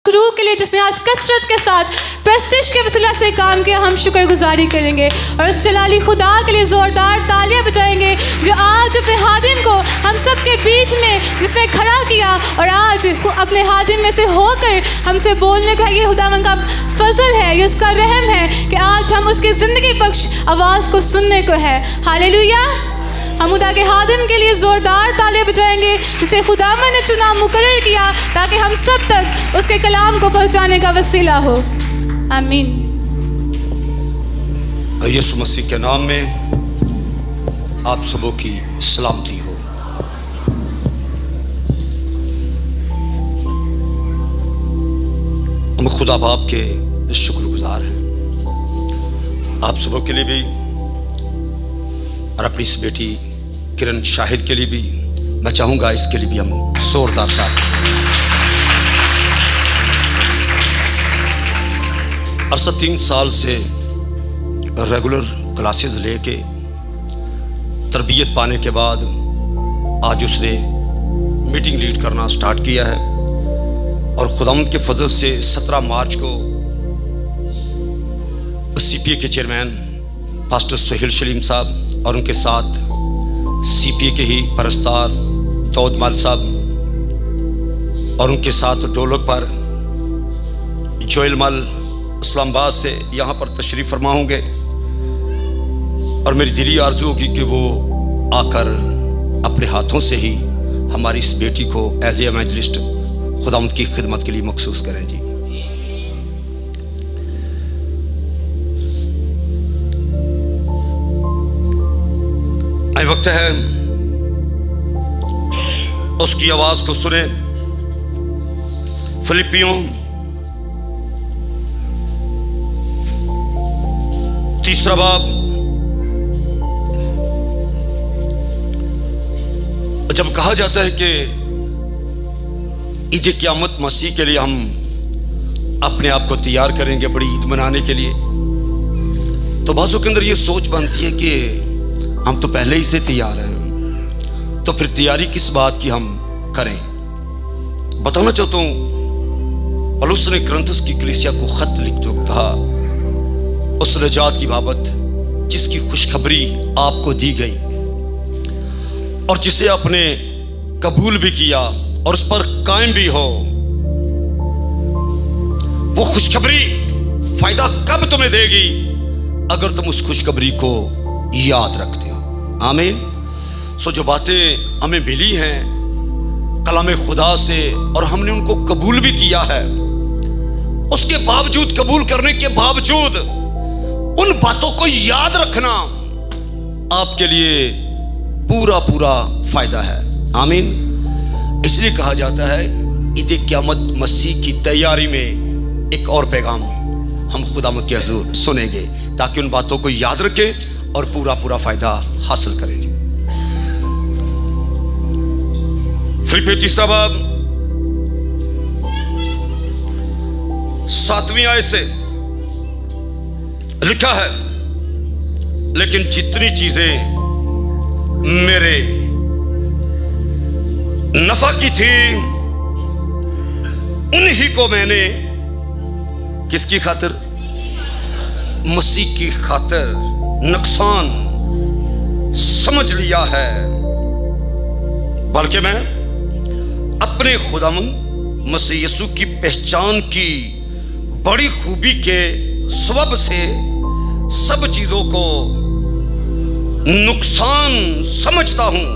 Crew के लिए जिसने आज कसरत के साथ प्रस्तिश के वसीला से काम किया, हम शुक्रगुजारी करेंगे और उस जलाली खुदा के लिए ज़ोरदार तालियां बजाएंगे जो आज अपने हादिम को हम सब के बीच में जिसने खड़ा किया और आज अपने हादिम में से होकर हमसे बोलने का ये खुदावंद का फजल है, ये उसका रहम है कि आज हम उसकी ज़िंदगी बख्श आवाज़ को सुनने को है। हालेलुया। हम खुदा के हादिम के लिए ज़ोरदार तालियां बजाएंगे जिसे खुदावंद ने चुना मुकर्रर किया ताकि हम सब तक उसके कलाम को पहुंचाने का वसीला हो। आमीन। यीशु मसीह के नाम में आप सबों की सलामती हो। हम खुदा बाप के शुक्रगुजार हैं आप सबों के लिए भी और अपनी इस बेटी किरण शाहिद के लिए भी मैं चाहूंगा इसके लिए भी हम जोरदार तालियां। अरसा 3 साल से रेगुलर क्लासेस लेके तरबियत पाने के बाद आज उसने मीटिंग लीड करना स्टार्ट किया है और खुदावंद के फजल से 17 मार्च को सीपीए के चेयरमैन पास्टर सोहेल शलीम साहब और उनके साथ सीपीए के ही परस्तार दाऊद माल साहब और उनके साथ ढोलक पर जोएल मल इस्लामाबाद से यहाँ पर तशरीफ़ फरमा होंगे और मेरी दिली आरज़ू होगी कि वो आकर अपने हाथों से ही हमारी इस बेटी को एज ए इवेंजलिस्ट खुदावंद की खिदमत के लिए मखसूस करें जी। आई वक्त है उसकी आवाज को सुने। फिलिपियों 3 बाब जब कहा जाता है कि ईद क़यामत मसीह के लिए हम अपने आप को तैयार करेंगे बड़ी ईद मनाने के लिए, तो बाज़ों के अंदर ये सोच बनती है कि हम तो पहले ही से तैयार हैं, तो फिर तैयारी किस बात की हम करें। बताना चाहता हूं पौलुस ने कुरिन्थुस की कलीसिया को खत लिखते हुए कहा उस निजात की बाबत जिसकी खुशखबरी आपको दी गई और जिसे आपने कबूल भी किया और उस पर कायम भी हो। वो खुशखबरी फायदा कब तुम्हें देगी? अगर तुम उस खुशखबरी को याद रखते हो। आमीन। सो जो बातें हमें मिली हैं कलाम खुदा से और हमने उनको कबूल भी किया है, उसके बावजूद, कबूल करने के बावजूद उन बातों को याद रखना आपके लिए पूरा पूरा फायदा है। आमीन। इसलिए कहा जाता है ईद क़यामत मसीह की तैयारी में एक और पैगाम हम खुदावंद के हुज़ूर सुनेंगे ताकि उन बातों को याद रखें और पूरा पूरा फायदा हासिल करें। फिलिपियों 3 बाब 7वीं आयत से लिखा है, लेकिन जितनी चीजें मेरे नफा की थी उन्हीं को मैंने किसकी खातिर? मसीह की खातिर नुकसान समझ लिया है, बल्कि मैं अपने खुदावंद मसीह यीशु की पहचान की बड़ी खूबी के सबब से सब चीजों को नुकसान समझता हूं,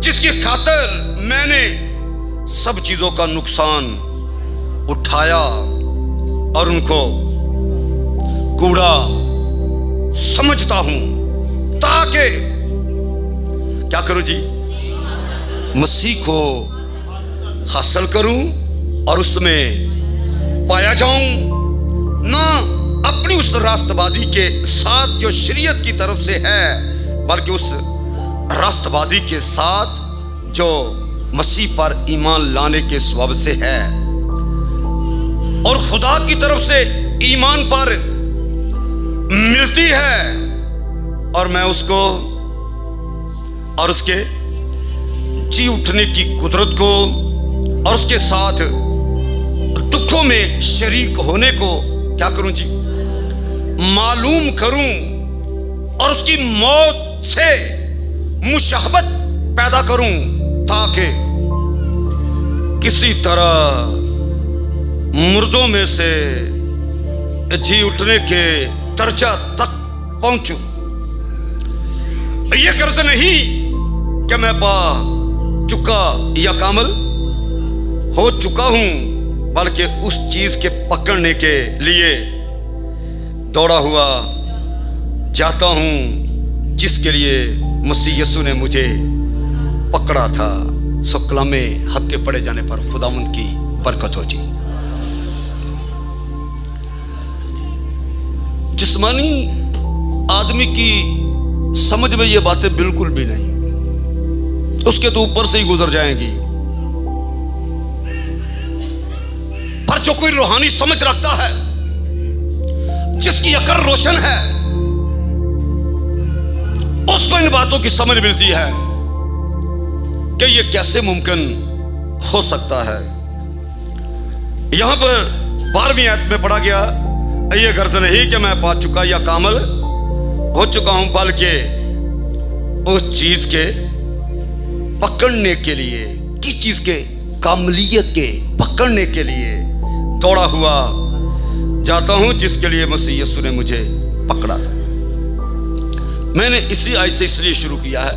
जिसकी खातिर मैंने सब चीजों का नुकसान उठाया और उनको कूड़ा समझता हूं, ताकि क्या करूं जी? मसीह को हासिल करूं और उसमें पाया जाऊं, ना अपनी उस रास्तबाजी के साथ जो शरीयत की तरफ से है, बल्कि उस रास्तबाजी के साथ जो मसीह पर ईमान लाने के सबब से है और खुदा की तरफ से ईमान पर मिलती है, और मैं उसको और उसके जी उठने की कुदरत को और उसके साथ में शरीक होने को क्या करूं जी, मालूम करूं और उसकी मौत से मुशाहबत पैदा करूं, ताकि किसी तरह मुर्दों में से जी उठने के दर्जा तक पहुंचूं। यह गर्ज नहीं कि मैं पा चुका या कामल हो चुका हूं, बल्कि उस चीज के पकड़ने के लिए दौड़ा हुआ जाता हूं जिसके लिए मसीह यीशु ने मुझे पकड़ा था। सो कलामे हक के पढ़े जाने पर खुदावंद की बरकत हो जी। जिस्मानी आदमी की समझ में ये बातें बिल्कुल भी नहीं, उसके तो ऊपर से ही गुजर जाएंगी। पर जो कोई रूहानी समझ रखता है, जिसकी अकल रोशन है, उसको इन बातों की समझ मिलती है कि ये कैसे मुमकिन हो सकता है। यहां पर 12वीं आयत में पढ़ा गया, ये गर्ज नहीं कि मैं पा चुका या कामल हो चुका हूं, बल्कि उस चीज के पकड़ने के लिए, किस चीज के, कामलियत के पकड़ने के लिए दौड़ा हुआ जाता हूं जिसके लिए मसीह यीशु ने मुझे पकड़ा था। मैंने इसी आयत से इसलिए शुरू किया है,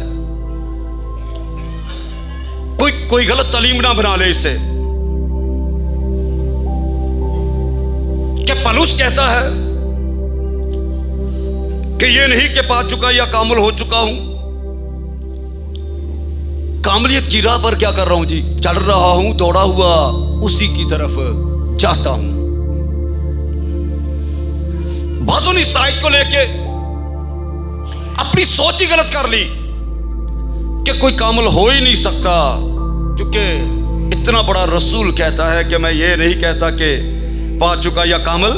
कोई गलत तालीम ना बना ले इसे, कि पौलुस कहता है कि ये नहीं कि पा चुका या कामिल हो चुका हूं। कामलियत की राह पर क्या कर रहा हूं जी, चल रहा हूं, दौड़ा हुआ उसी की तरफ जाता हूं। बाजों ने इस आयत को लेके अपनी सोच ही गलत कर ली कि कोई कामिल हो ही नहीं सकता, क्योंकि इतना बड़ा रसूल कहता है कि मैं ये नहीं कहता कि पा चुका या कामिल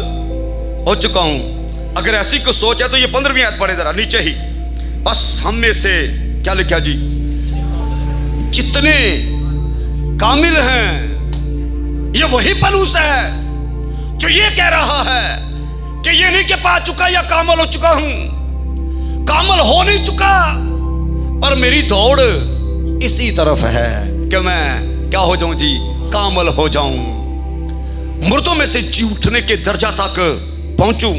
हो चुका हूं। अगर ऐसी कोई सोच है तो ये 15वीं आयत पढ़े जरा नीचे ही। बस हम में से क्या लिखा जी, जितने कामिल हैं, ये वही पौलुस है जो ये कह रहा है कि ये नहीं कि पा चुका या कामिल हो चुका हूं, कामिल हो नहीं चुका, पर मेरी दौड़ इसी तरफ है कि मैं क्या हो जाऊं जी, कामिल हो जाऊं, मुर्दों में से जी उठने के दर्जा तक पहुंचूं।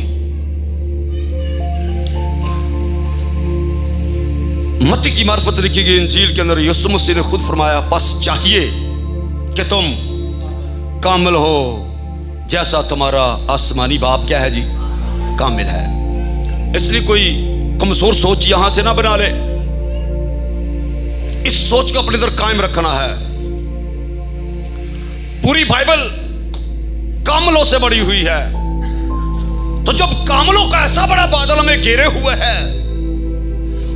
मत्ती की मार्फत लिखी गई इंजील के अंदर यीशु मसीह ने खुद फरमाया, बस चाहिए कि तुम कामिल हो जैसा तुम्हारा आसमानी बाप क्या है जी, कामिल है। इसलिए कोई कमजोर सोच यहां से ना बना ले, इस सोच को अपने अंदर कायम रखना है। पूरी बाइबल कामिलों से बड़ी हुई है, तो जब कामिलों का ऐसा बड़ा बादल में घेरे हुए है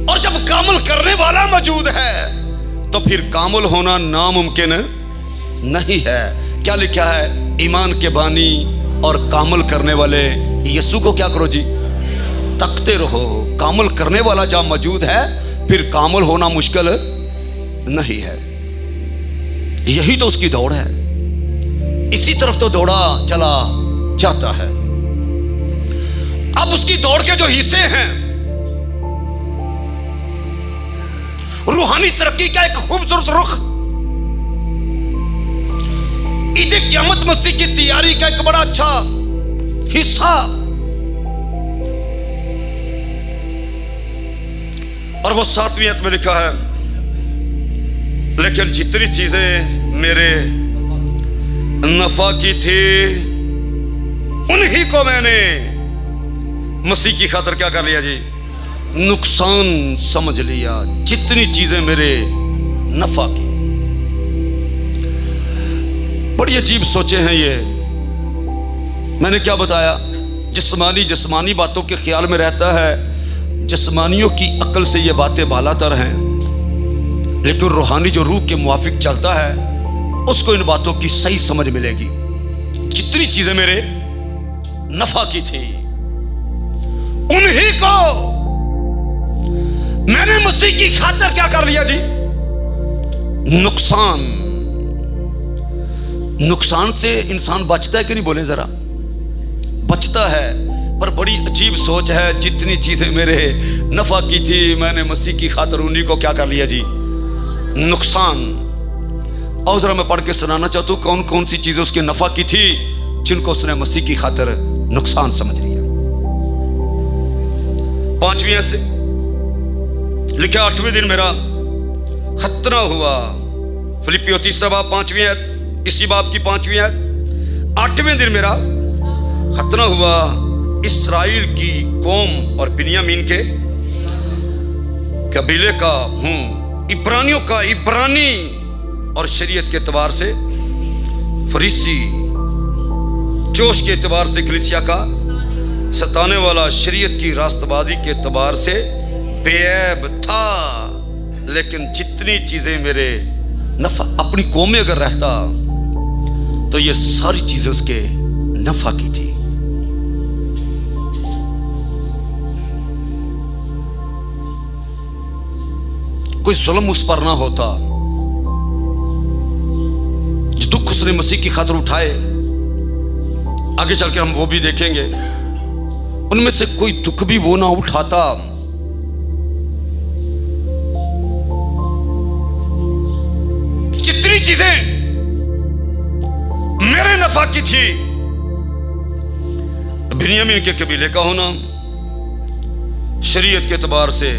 और जब कामिल करने वाला मौजूद है, तो फिर कामिल होना नामुमकिन नहीं है। क्या लिखा है, ईमान के बानी और कामिल करने वाले यीशु को क्या करो जी, तकते रहो। कामिल करने वाला जब मौजूद है, फिर कामिल होना मुश्किल नहीं है। यही तो उसकी दौड़ है, इसी तरफ तो दौड़ा चला जाता है। अब उसकी दौड़ के जो हिस्से हैं, रूहानी तरक्की का एक खूबसूरत रुख, ईद क़यामत मसीह की तैयारी का एक बड़ा अच्छा हिस्सा, और वो 7वीं आयत में लिखा है, लेकिन जितनी चीजें मेरे नफा की थी, उन्हीं को मैंने मसीह की खातिर क्या कर लिया जी, नुकसान समझ लिया। जितनी चीजें मेरे नफा की, बड़ी अजीब सोचे हैं ये। मैंने क्या बताया, जिस्मानी बातों के ख्याल में रहता है, जिस्मानियों की अकल से ये बातें बालातर हैं, लेकिन रूहानी जो रूह के मुआफिक चलता है, उसको इन बातों की सही समझ मिलेगी। जितनी चीजें मेरे नफा की थी, उन्हीं को मैंने मसीह की खातिर क्या कर लिया जी, नुकसान नुकसान से इंसान बचता है कि नहीं, बोले जरा? बचता है, पर बड़ी अजीब सोच है। जितनी चीजें मेरे नफा की थी मैंने मसीह की खातर उन्हीं को क्या कर लिया जी, नुकसान। और जरा मैं पढ़ के सुनाना चाहता हूं कौन कौन सी चीजें उसके नफा की थी जिनको उसने मसीह की खातर नुकसान समझ लिया। 5वीं से लिखा 8वें दिन मेरा खतना हुआ। फिलिपियों 3 बाब 5वीं आयत, इसी बाब की 5वीं आयत। 8वें दिन मेरा खतना हुआ इस्राएल की कौम और बिन्यामीन के कबीले का हूं, इब्रानियों का इब्रानी और शरीयत के एतबार से फरीसी, जोश के एतबार से कलीसिया का सताने वाला, शरीयत की रास्तबाजी के एतबार से बेऐब था। लेकिन जितनी चीजें मेरे नफा, अपनी कौम में अगर रहता तो ये सारी चीजें उसके नफा की थी। कोई जुल्म उस पर ना होता, जो दुख उसने मसीह की खातिर उठाए, आगे चल के हम वो भी देखेंगे, उनमें से कोई दुख भी वो ना उठाता। जितनी चीजें मेरे नफा की थी, बिन्यामीन के कबीले का होना, शरीयत के एतबार से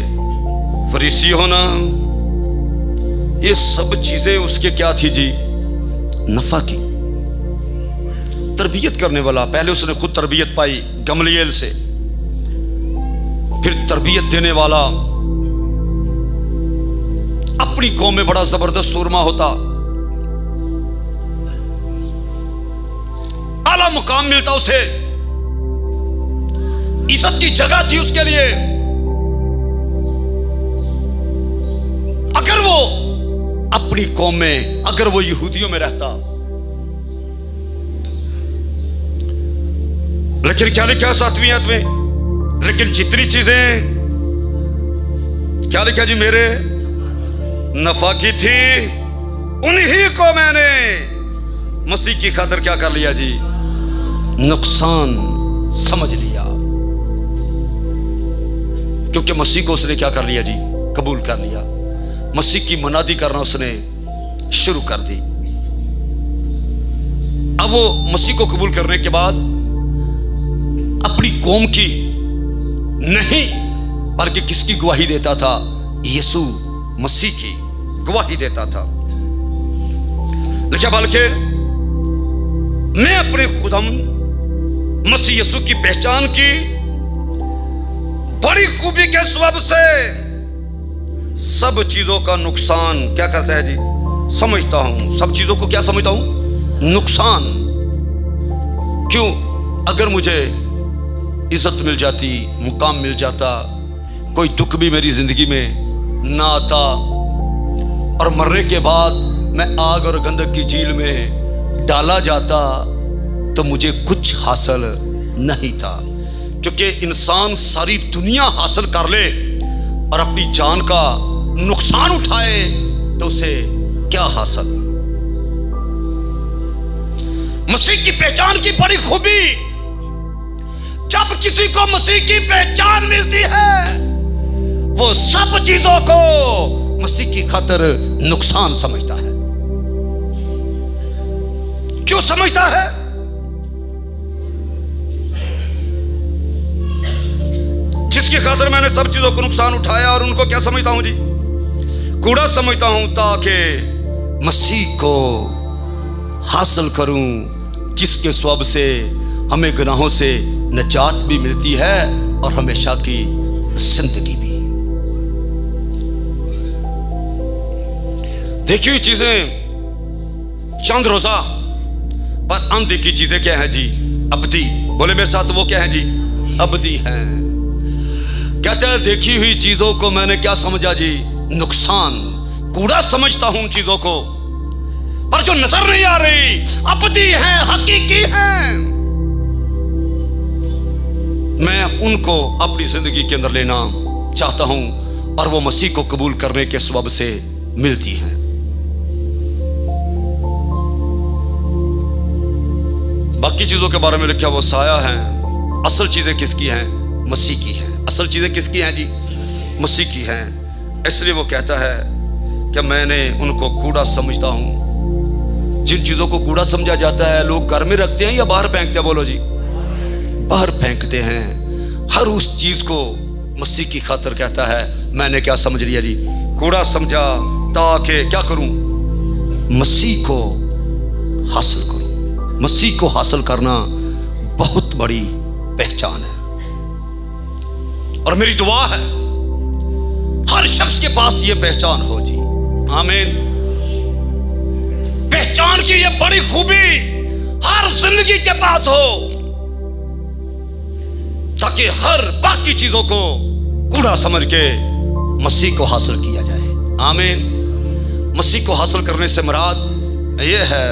फरीसी होना, ये सब चीजें उसके क्या थी जी, नफा की। तरबियत करने वाला, पहले उसने खुद तरबियत पाई गमलीएल से, फिर तरबियत देने वाला अपनी कौम में बड़ा जबरदस्त सुरमा होता, आला मुकाम मिलता उसे, इज्जत की जगह थी उसके लिए। अगर वो अपनी कौम में, अगर वो यहूदियों में रहता। लेकिन क्या लिखा 7वीं आयत में? लेकिन जितनी चीजें, क्या लिखा जी, मेरे नफा की थी, उन्हीं को मैंने मसीह की खातिर क्या कर लिया जी, नुकसान समझ लिया। क्योंकि मसीह को उसने क्या कर लिया जी, कबूल कर लिया। मसीह की मनादी करना उसने शुरू कर दी। अब वो मसीह को कबूल करने के बाद अपनी कौम की नहीं, बल्कि किसकी गवाही देता था, यीशु मसीह की गवाही देता था। लिखा, बल्कि मैं अपने खुदम मसीह यीशु की पहचान की बड़ी खूबी के सबब से सब चीजों का नुकसान क्या करता है जी, समझता हूं। सब चीजों को क्या समझता हूं, नुकसान। क्यों? अगर मुझे इज्जत मिल जाती, मुकाम मिल जाता, कोई दुख भी मेरी जिंदगी में ना आता, और मरने के बाद मैं आग और गंधक की झील में डाला जाता, तो मुझे कुछ हासिल नहीं था। क्योंकि इंसान सारी दुनिया हासिल कर ले और अपनी जान का नुकसान उठाए तो उसे क्या हासिल। मसीह की पहचान की बड़ी खूबी, जब किसी को मसीह की पहचान मिलती है, वो सब चीजों को मसीह की खातिर नुकसान समझता है। क्यों समझता है? जिसकी खातिर मैंने सब चीजों को नुकसान उठाया, और उनको क्या समझता हूं जी, कूड़ा समझता हूं, ताकि मसीह को हासिल करूं, जिसके स्वभाव से हमें गुनाहों से निजात भी मिलती है और हमेशा की जिंदगी भी। देखी हुई चीजें चंद रोजा, पर अनदेखी चीजें क्या है जी, अबदी। बोले मेरे साथ, वो क्या है जी, अबदी है। कहते हैं देखी हुई चीजों को मैंने क्या समझा जी, नुकसान, कूड़ा समझता हूं उन चीजों को, पर जो नजर नहीं आ रही अबदी है, हकीकी है, मैं उनको अपनी जिंदगी के अंदर लेना चाहता हूं, और वो मसीह को कबूल करने के सबब से मिलती हैं। बाकी चीजों के बारे में लिखा वो साया है, असल चीजें किसकी हैं? मसीह की हैं। असल चीजें किसकी हैं जी? मसीह की हैं। इसलिए वो कहता है कि मैंने उनको कूड़ा समझता हूं। जिन चीजों को कूड़ा समझा जाता है लोग घर में रखते हैं या बाहर फेंकते हैं? बोलो जी, बाहर फेंकते हैं। हर उस चीज को मसीह की खातिर कहता है मैंने क्या समझ लिया जी? कूड़ा समझा, ताकि क्या करूं? मसीह को हासिल करूं। मसीह को हासिल करना बहुत बड़ी पहचान है, और मेरी दुआ है हर शख्स के पास ये पहचान हो जी। आमीन। पहचान की ये बड़ी खूबी हर जिंदगी के पास हो, ताकि हर बाकी चीजों को कूड़ा समझ के मसीह को हासिल किया जाए। आमीन। मसीह को हासिल करने से मुराद ये है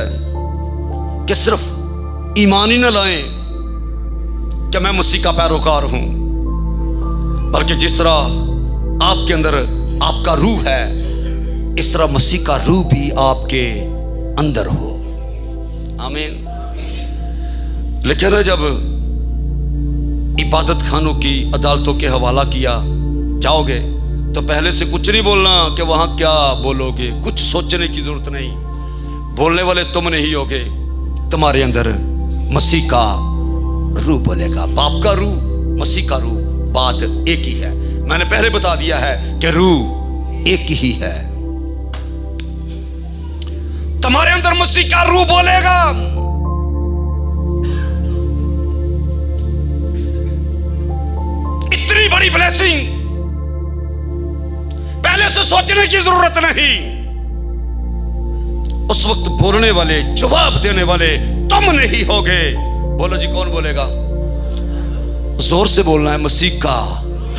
कि सिर्फ ईमान ही न लाएं कि मैं मसीह का पैरोकार हूं, बल्कि जिस तरह आपके अंदर आपका रूह है, इस तरह मसीह का रूह भी आपके अंदर हो। आमीन। लेकिन जब इबादत खानों की अदालतों के हवाला किया जाओगे तो पहले से कुछ नहीं बोलना कि वहां क्या बोलोगे। कुछ सोचने की जरूरत नहीं, बोलने वाले तुम नहीं होगे, तुम्हारे अंदर मसीह का रूह बोलेगा। बाप का रूह, मसीह का रूह, बात एक ही है। मैंने पहले बता दिया है कि रूह एक ही है। तुम्हारे अंदर मसीह का रूह बोलेगा। इतनी बड़ी ब्लेसिंग, पहले से सोचने की जरूरत नहीं। उस वक्त बोलने वाले, जवाब देने वाले तुम नहीं होगे। बोलो जी, कौन बोलेगा? जोर से बोलना है, मसीह का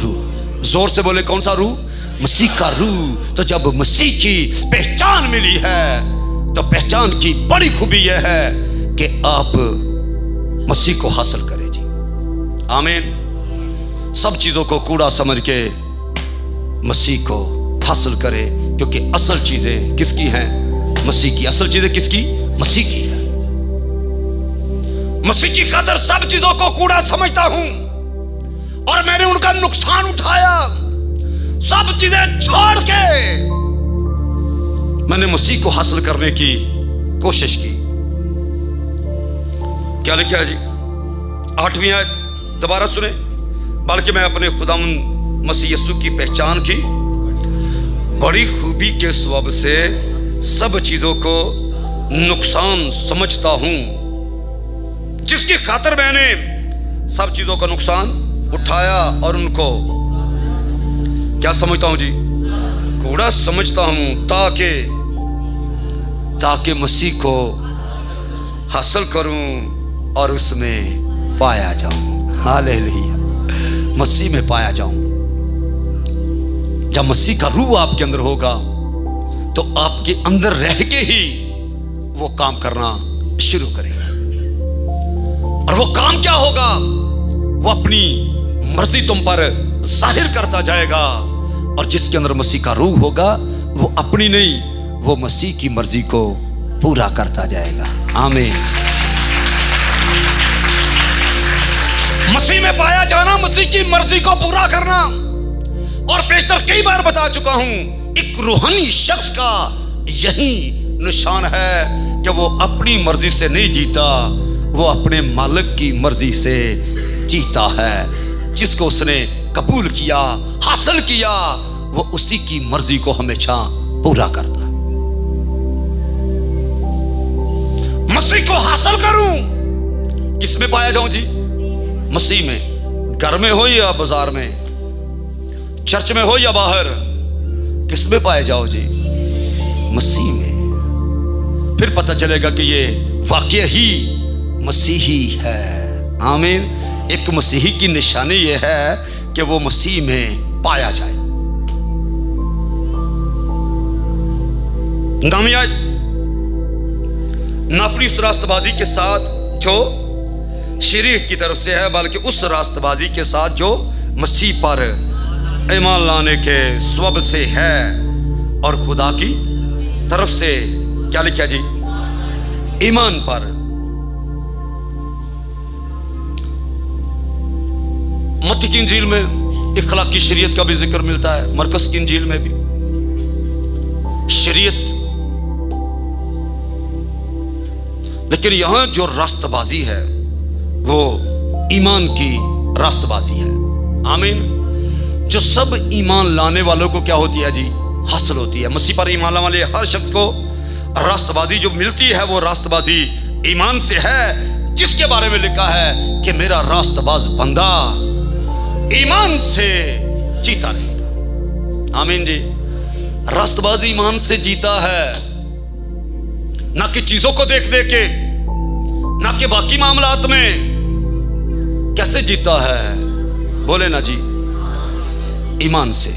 रूह। जोर से बोले, कौन सा रूह? मसीह का रूह। तो जब मसीह की पहचान मिली है तो पहचान की बड़ी खूबी यह है कि आप मसीह को हासिल करें जी। आमीन। सब चीजों को कूड़ा समझ के मसीह को हासिल करें, क्योंकि असल चीजें किसकी हैं? मसीह की। असल चीजें किसकी? मसीह की है। मसीह की खातिर सब चीजों को कूड़ा समझता हूं, और मैंने उनका नुकसान उठाया। सब चीजें छोड़ के मैंने मसीह को हासिल करने की कोशिश की। क्या लिखा है जी? 8वीं आयत दोबारा सुने। बल्कि मैं अपने खुदावंद मसीह यीशु की पहचान की बड़ी खूबी के सबब से सब चीजों को नुकसान समझता हूं, जिसकी खातिर मैंने सब चीजों का नुकसान उठाया और उनको क्या समझता हूं जी? कूड़ा समझता हूं, ताकि मसीह को हासिल करूं और उसमें पाया जाऊं। हालेलुया। मसीह में पाया जाऊं। जब मसीह का रूह आपके अंदर होगा तो आपके अंदर रह के ही वो काम करना शुरू करेगा। और वो काम क्या होगा? वो अपनी मर्जी तुम पर जाहिर करता जाएगा। और जिसके अंदर मसीह का रूह होगा वो अपनी नहीं, वो मसीह की मर्जी को पूरा करता जाएगा। आमीन। मसीह में पाया जाना, मसीह की मर्जी को पूरा करना। और पेशतर कई बार बता चुका हूं, एक रूहानी शख्स का यही निशान है कि वो अपनी मर्जी से नहीं जीता, वो अपने मालिक की मर्जी से जीता है। जिसको उसने कबूल किया, हासिल किया, वो उसी की मर्जी को हमेशा पूरा करता है। मसीह को हासिल करूं, किस में पाया जाऊं जी? मसीह में। घर में हो या बाजार में, चर्च में हो या बाहर, किस में पाए जाओ जी? मसीह में। फिर पता चलेगा कि ये वाकई ही मसीही है। आमीन। एक मसीही की निशानी ये है कि वो मसीह में पाया जाए। नामियात ना अपनी उस रास्तबाजी के साथ जो शरीयत की तरफ से है, बल्कि उस रास्तबाजी के साथ जो मसीह पर ईमान लाने के स्वभाव से है, और खुदा की तरफ से क्या लिखा जी? ईमान पर। मत्ती की इंजील में इखलाकी शरीयत का भी जिक्र मिलता है, मरकस की इंजील में भी शरीयत। लेकिन यहां जो रास्तबाजी है वो ईमान की रास्तबाजी है। आमीन। जो सब ईमान लाने वालों को क्या होती है जी? हासिल होती है। मसीह पर ईमान लाने वाले हर शख्स को रास्तबाजी जो मिलती है वो रास्तबाजी ईमान से है, जिसके बारे में लिखा है कि मेरा रास्तबाज बंदा ईमान से जीता रहेगा। आमीन जी। रास्तबाज ईमान से जीता है, ना कि चीजों को देख देख के, ना कि बाकी मामलात में। कैसे जीता है? बोले ना जी, ईमान से।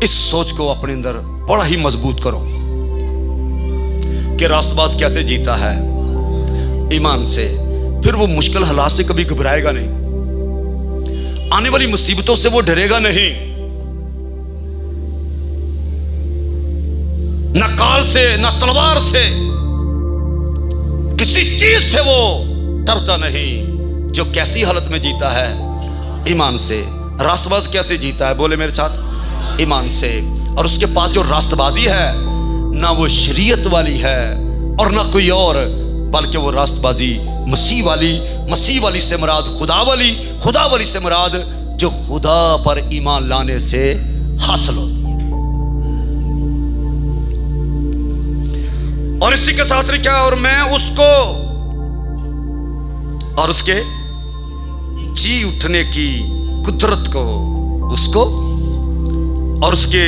इस सोच को अपने अंदर बड़ा ही मजबूत करो कि रास्तबाज कैसे जीता है? ईमान से। फिर वो मुश्किल हालात से कभी घबराएगा नहीं, आने वाली मुसीबतों से वो डरेगा नहीं, ना काल से ना तलवार से, किसी चीज से वो डरता नहीं। जो कैसी हालत में जीता है? ईमान से। रास्तबाज कैसे जीता है? बोले मेरे साथ, ईमान से। और उसके पास जो रास्तबाजी है ना वो शरीयत वाली है और ना कोई और, बल्कि वो रास्तबाजी मसीह वाली। मसीह वाली से मुराद खुदा वाली से मुराद जो खुदा पर ईमान लाने से हासिल होती है। और इसी के साथ क्या? और मैं उसको और उसके जी उठने की कुदरत को, उसको और उसके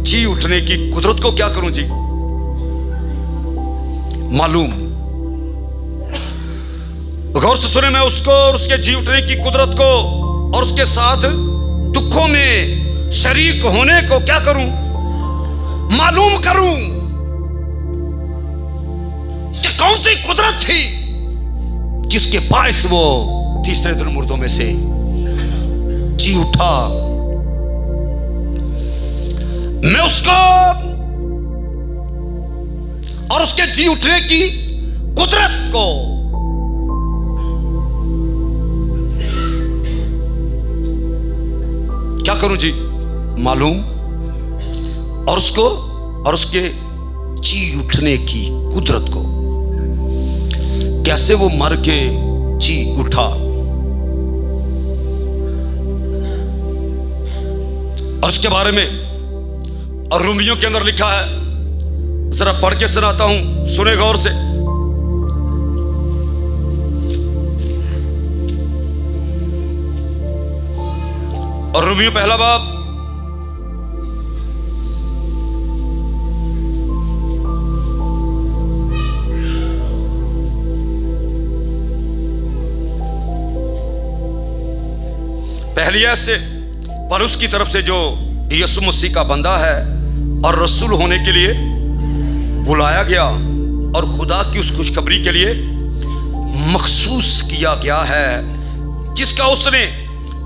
जी उठने की कुदरत को क्या करूं जी? मालूम। गौर से सुने, मैं उसको और उसके जी उठने की कुदरत को और उसके साथ दुखों में शरीक होने को क्या करूं? मालूम करूं कि कौन सी कुदरत थी जिसके बायस वो तीसरे दिन मुर्दों में से जी उठा। मैं उसको और उसके जी उठने की कुदरत को क्या करूं जी? मालूम। और उसको और उसके जी उठने की कुदरत को, कैसे वो मर के जी उठा। और उसके बारे में और रोमियो के अंदर लिखा है, जरा पढ़ के सुनाता हूं, सुने गौर से। और रोमियो पहला बाब पहली आयत से, पर उसकी तरफ से जो यीशु मसीह का बंदा है और रसूल होने के लिए बुलाया गया और खुदा की उस खुशखबरी के लिए मखसूस किया गया है, जिसका उसने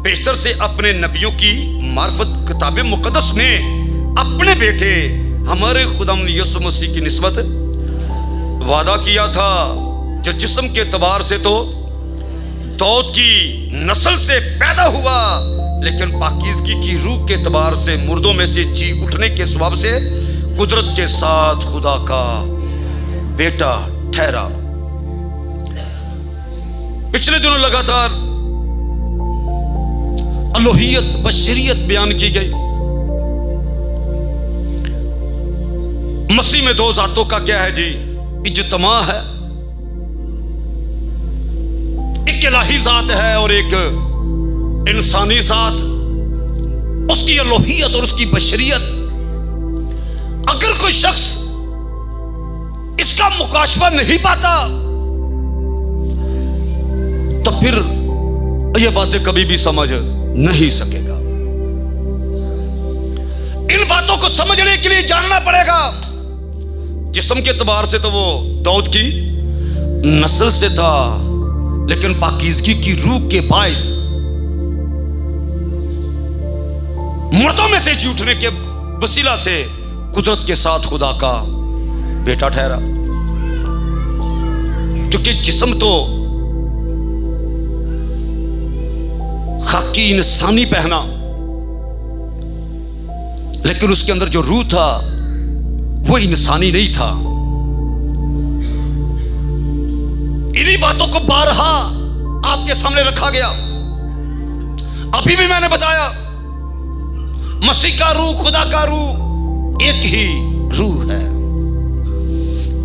पेशतर से अपने नबियों की मार्फत किताब मुकद्दस में अपने बेटे हमारे खुदाम यीशु मसीह की निस्बत वादा किया था, जो जिस्म के एतबार से तो दाऊद की नस्ल से पैदा हुआ, लेकिन पाकीज़गी की रूह के एतबार से मुर्दों में से जी उठने के स्वभाव से कुदरत के साथ खुदा का बेटा ठहरा। पिछले दिनों लगातार अलोहियत बशरियत बयान की गई। मसीह में दो जातों का क्या है जी? इज्तिमा है। एक इलाही जात है और एक इंसानी जात। उसकी अलोहियत और उसकी बशरियत, अगर कोई शख्स इसका मुकाशफा नहीं पाता तो फिर यह बातें कभी भी समझ नहीं सकेगा। इन बातों को समझने के लिए जानना पड़ेगा। जिस्म के एतबार से तो वो दाऊद की नस्ल से था, लेकिन पाकीज़गी की रूह के बायस मुर्दों में से जी उठने के वसीला से कुदरत के साथ खुदा का बेटा ठहरा। क्योंकि जिस्म तो खाकी इंसानी पहना, लेकिन उसके अंदर जो रूह था वो इंसानी नहीं था। इन्हीं बातों को बारहा आपके सामने रखा गया। अभी भी मैंने बताया, मसीह का रूह, खुदा का रूह एक ही रूह है,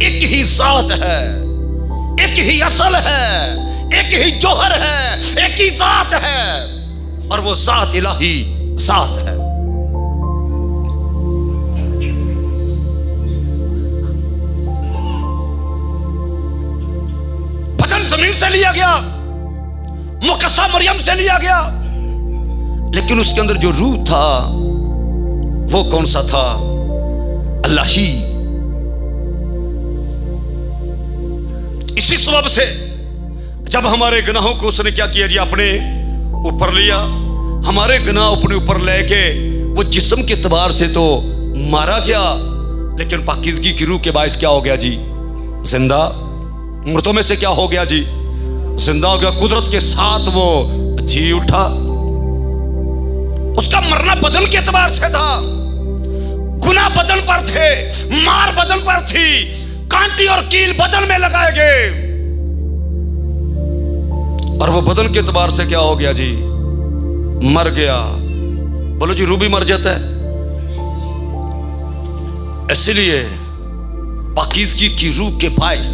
एक ही जात है, एक ही असल है, एक ही जौहर है, एक ही जात है, और वो जात इलाही जात है। बदन जमीन से लिया गया, मुकद्दसा मरियम से लिया गया, लेकिन उसके अंदर जो रूह था वो कौन सा था? अल्लाह ही। इसी सबब से जब हमारे गुनाहों को उसने क्या किया जी? अपने ऊपर लिया। हमारे गुनाह अपने ऊपर लेके वो जिस्म के एतबार से तो मारा गया, लेकिन पाकीज़गी की रूह के बायस क्या हो गया जी? जिंदा। मृतों में से क्या हो गया जी? जिंदा हो गया। कुदरत के साथ वो जी उठा। उसका मरना बदन के एतबार से था। गुनाह बदन पर थे, मार बदन पर थी, कांटी और कील बदन में लगाए गए, और वो बदन के एतबार से क्या हो गया जी? मर गया। बोलो जी, रूह भी मर जाता है। इसलिए पाकीज़गी की रूह के बायस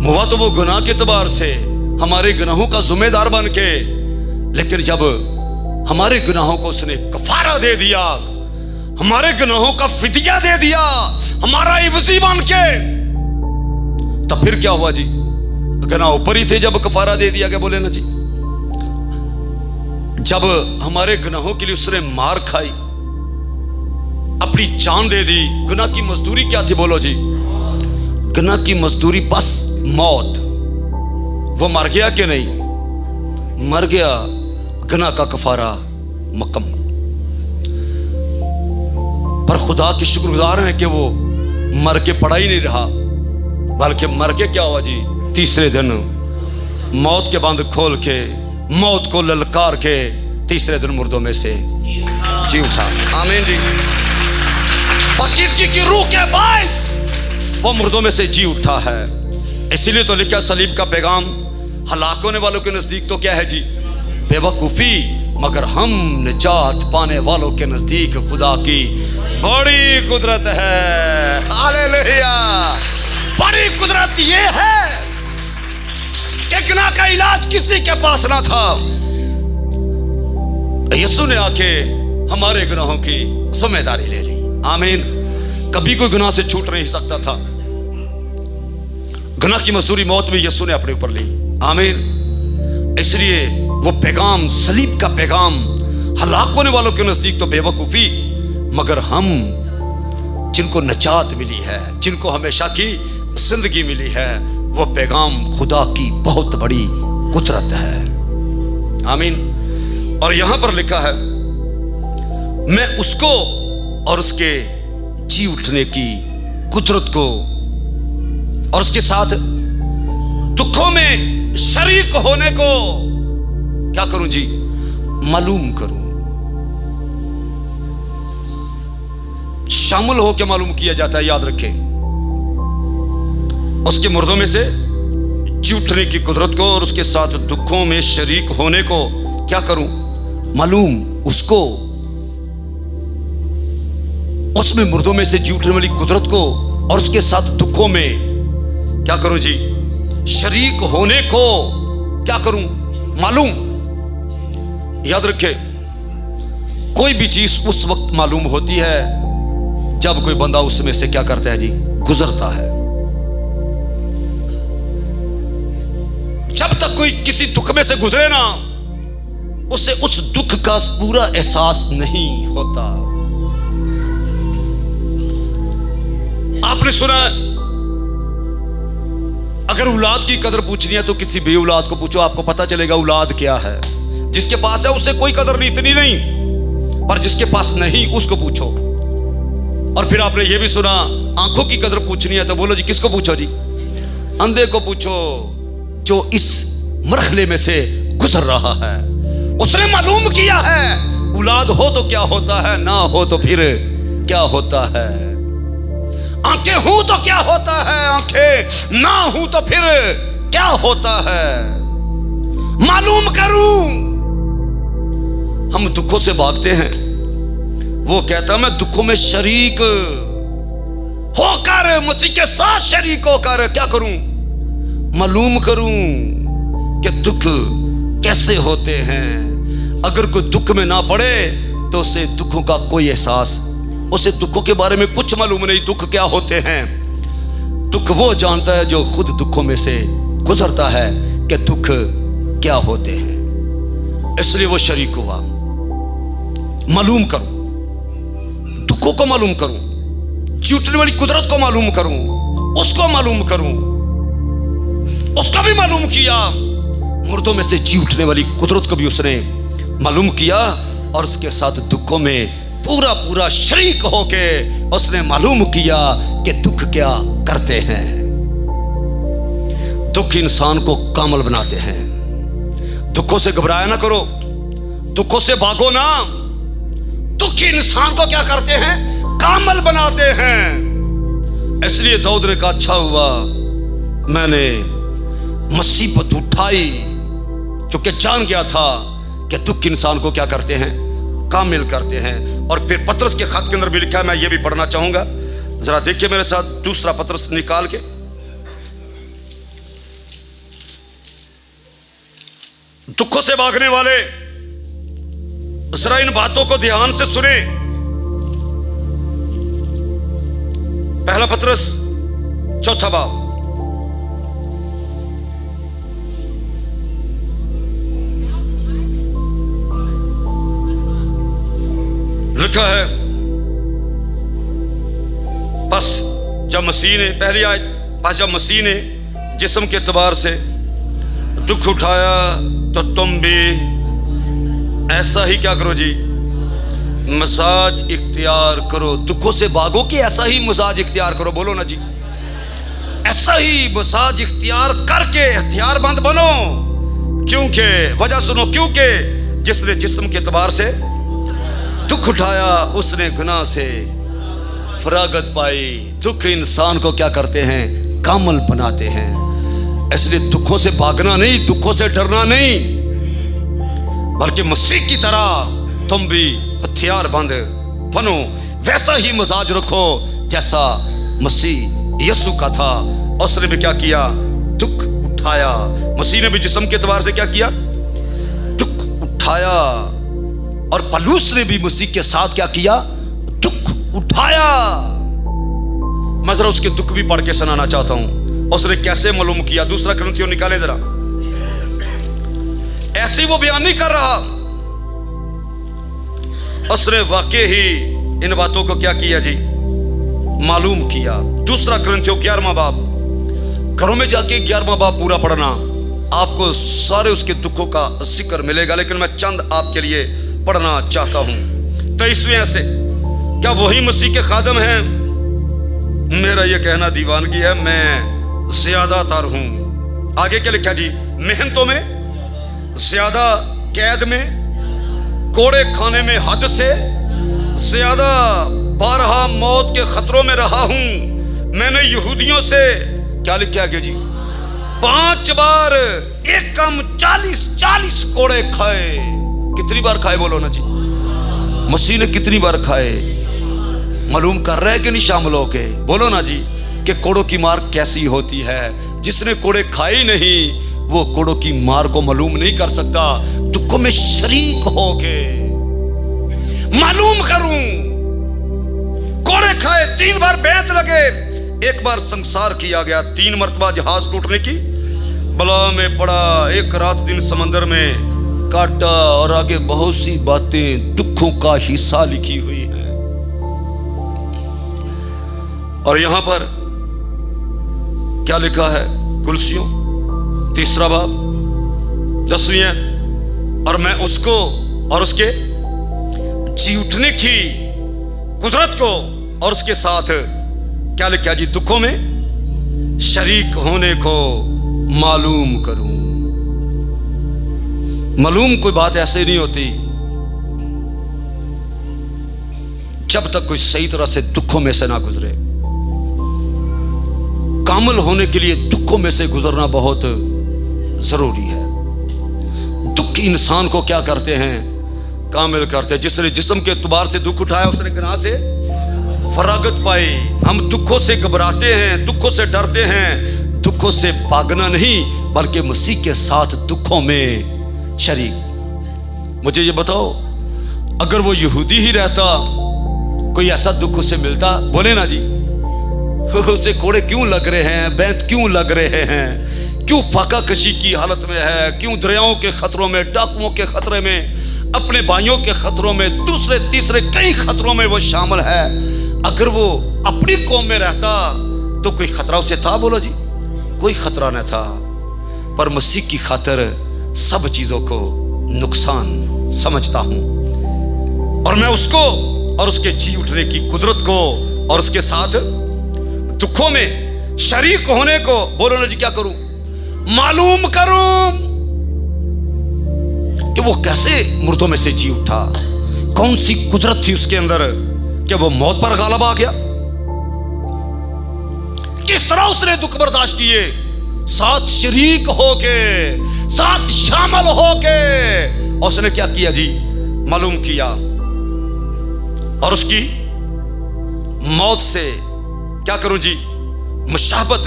हुआ तो वो गुनाह के एतबार से हमारे गुनाहों का जिम्मेदार बन के, लेकिन जब हमारे गुनाहों को उसने कफारा दे दिया, हमारे गुनाहों का फिदिया दे दिया, हमारा इवज़ी बन के, तब फिर क्या हुआ जी? गुनाह ऊपर ही थे जब कफारा दे दिया गया। बोले ना जी, जब हमारे गुनाहों के लिए उसने मार खाई, अपनी जान दे दी। गुनाह की मजदूरी क्या थी? बोलो जी, गुनाह की मजदूरी बस मौत। वो मर गया कि नहीं? मर गया। गुनाह का कफारा मुकम्मल। पर खुदा की शुक्रगुजार हैं कि वो मर के पड़ा ही नहीं रहा, बल्कि मर के क्या हुआ जी? तीसरे दिन मौत के बंद खोल के, मौत को ललकार के तीसरे दिन मुर्दों में से जी उठा। आमीन जी। पाकीज़गी की रूह के बायस वो मुर्दों में से जी उठा है। इसीलिए तो लिखा, सलीब का पैगाम हलाक होने वालों के नजदीक तो क्या है जी? बेवकूफी, मगर हम निजात पाने वालों के नजदीक खुदा की बड़ी कुदरत है। हालेलुया। बड़ी कुदरत ये है कि गुनाह का इलाज किसी के पास ना था। यीशु ने आके हमारे गुनाहों की जिम्मेदारी ले ली। आमीन। कभी कोई गुनाह से छूट नहीं सकता था। गुनाह की मजदूरी मौत भी यीशु ने अपने ऊपर ली। आमीन। इसलिए वो पैगाम, सलीब का पैगाम हलाक होने वालों के नजदीक तो बेवकूफी, मगर हम जिनको नजात मिली है, जिनको हमेशा की जिंदगी मिली है, वो पैगाम खुदा की बहुत बड़ी कुदरत है। आमीन। और यहां पर लिखा है, मैं उसको और उसके जी उठने की कुदरत को और उसके साथ दुखों में शरीक होने को क्या करूं जी? मालूम करूं। शामिल हो के मालूम किया जाता है, याद रखें। उसके मुर्दों में से जी उठने की कुदरत को और उसके साथ दुखों में शरीक होने को क्या करूं? मालूम उसको। उसमें मुर्दों में से जी उठने वाली कुदरत को और उसके साथ दुखों में क्या करूं जी? शरीक होने को क्या करूं? मालूम। याद रखें, कोई भी चीज उस वक्त मालूम होती है जब कोई बंदा उसमें से क्या करता है जी? गुजरता है। जब तक कोई किसी दुख में से गुजरे ना, उसे उस दुख का पूरा एहसास नहीं होता। आपने सुना, अगर औलाद की कदर पूछनी है तो किसी बे औलाद को पूछो, आपको पता चलेगा औलाद क्या है। जिसके पास है उससे कोई कदर नहीं, इतनी नहीं, पर जिसके पास नहीं उसको पूछो। और फिर आपने ये भी सुना, आंखों की कदर पूछनी है तो बोलो जी, किसको पूछो जी? अंधे को पूछो जो इस मरहले में से गुजर रहा है। उसने मालूम किया है औलाद हो तो क्या होता है, ना हो तो फिर क्या होता है। आंखें हो तो क्या होता है, आंखें ना हो तो फिर क्या होता है। मालूम करूं। हम दुखों से भागते हैं, वो कहता मैं दुखों में शरीक होकर, मसीह के साथ शरीक होकर क्या करूं, मालूम करूं कि दुख कैसे होते हैं। अगर कोई दुख में ना पड़े तो उसे दुखों का कोई एहसास, उसे दुखों के बारे में कुछ मालूम नहीं। दुख क्या होते हैं, दुख वो जानता है जो खुद दुखों में से गुजरता है कि दुख क्या होते हैं। इसलिए वो शरीक हुआ। मालूम करूं, दुखों को मालूम करूं, छूटने वाली कुदरत को मालूम करूं, उसको मालूम करूं। उसका भी मालूम किया, मुर्दों में से जी उठने वाली कुदरत को भी उसने मालूम किया, और उसके साथ दुखों में पूरा पूरा शरीक होके उसने मालूम किया कि दुख क्या करते हैं। दुख इंसान को कामल बनाते हैं। दुखों से घबराया ना करो, दुखों से भागो ना। दुख इंसान को क्या करते हैं, कामल बनाते हैं। इसलिए दाऊद ने कहा अच्छा हुआ मैंने मुसीबत उठाई, क्योंकि जान गया था कि दुख इंसान को क्या करते हैं, कामिल करते हैं। और फिर पतरस के खत के अंदर भी लिखा है, मैं ये भी पढ़ना चाहूंगा, जरा देखिए मेरे साथ। दूसरा पतरस निकाल के, दुखों से भागने वाले जरा इन बातों को ध्यान से सुने। पहला पतरस चौथा बाब, लिखा है बस जब मसीह ने, पहली आयत, बस जब मसीह ने जिस्म के एतबार से दुख उठाया तो तुम भी ऐसा ही क्या करो जी, मसाज इख्तियार करो। दुखों से भागो कि ऐसा ही मसाज इख्तियार करो, बोलो ना जी। ऐसा ही मसाज इख्तियार करके हथियारबंद बनो। क्योंकि वजह सुनो, क्योंकि जिसने जिस्म के एतबार से दुख उठाया उसने गुनाह से फरागत पाई। दुख इंसान को क्या करते हैं, कामल बनाते हैं। इसलिए दुखों से भागना नहीं, दुखों से डरना नहीं, बल्कि मसीह की तरह तुम भी हथियारबंद बनो। वैसा ही मिजाज रखो जैसा मसीह यीशु का था। उसने भी क्या किया, दुख उठाया। मसीह ने भी जिस्म के एतबार से क्या किया, दुख उठाया। और पौलुस ने भी मसीह के साथ क्या किया, दुख उठाया। मैं जरा उसके दुख भी पढ़ के सुनाना चाहता हूं, उसने कैसे मालूम किया। दूसरा कुरिन्थियों निकाले जरा। ऐसी वो बयान नहीं कर रहा, उसने वाकई ही इन बातों को क्या किया जी, मालूम किया। दूसरा कुरिन्थियों 11वां बाब, घरों में जाके 11वां बाब पूरा पढ़ना, आपको सारे उसके दुखों का जिक्र मिलेगा। लेकिन मैं चंद आपके लिए पढ़ना चाहता हूं। 23वें ऐसे, क्या वही मसीह के खादम हैं? मेरा यह कहना दीवानगी है, मैं ज्यादातर हूं। आगे क्या लिखा जी, मेहनतों में ज्यादा, कैद में, कोड़े खाने में हद से ज्यादा, 12 मौत के खतरों में रहा हूं। मैंने यहूदियों से क्या लिखा आगे जी, 5 बार एक कम 40 कोड़े खाए। कितनी बार खाए बोलो ना जी, मसीह ने कितनी बार खाए, मालूम कर रहे कि नहीं शामिल होके, बोलो ना जी, कि कोड़ों की मार कैसी होती है। जिसने कोड़े खाए नहीं वो कोड़ों की मार को मालूम नहीं कर सकता। दुखों में शरीक होके मालूम करूं। कोड़े खाए, 3 बार बेंत लगे, 1 बार संसार किया गया, 3 मरतबा जहाज टूटने की बला में पड़ा, 1 रात दिन समंदर में काटा, और आगे बहुत सी बातें दुखों का हिस्सा लिखी हुई है। और यहां पर क्या लिखा है, कुलसियों 3 बाब 10वीं, और मैं उसको और उसके जी उठने की कुदरत को और उसके साथ क्या लिखा जी, दुखों में शरीक होने को मालूम करूं। मालूम कोई बात ऐसे नहीं होती जब तक कोई सही तरह से दुखों में से ना गुजरे। कामिल होने के लिए दुखों में से गुजरना बहुत जरूरी है। दुख इंसान को क्या करते हैं? कामिल करते हैं। जिसने जिस्म के एतबार से दुख उठाया उसने गुनाह से फरागत पाई। हम दुखों से घबराते हैं, दुखों से डरते हैं। दुखों से भागना नहीं बल्कि मसीह के साथ दुखों में शरीक। मुझे ये बताओ, अगर वो यहूदी ही रहता, कोई ऐसा दुख उसे मिलता? बोले ना जी, उसे कोड़े क्यों लग रहे हैं, बैंत क्यों लग रहे हैं, क्यों फाका कशी की हालत में है, क्यों दरियाओं के खतरों में, डाकुओं के खतरे में, अपने भाइयों के खतरों में, दूसरे तीसरे कई खतरों में वो शामिल है। अगर वो अपनी कौम में रहता तो कोई खतरा उसे था? बोलो जी, कोई खतरा न था। पर मसीह की खातिर सब चीजों को नुकसान समझता हूं और मैं उसको और उसके जी उठने की कुदरत को और उसके साथ दुखों में शरीक होने को, बोलो ना जी, क्या करूं? मालूम करूं कि वो कैसे मुर्दों में से जी उठा, कौन सी कुदरत थी उसके अंदर कि वो मौत पर गालिब आ गया। किस तरह उसने दुख बर्दाश्त किए, साथ शरीक होके, साथ शामिल होके। और उसने क्या किया जी? मालूम किया और उसकी मौत से क्या करूं जी? मुशाबत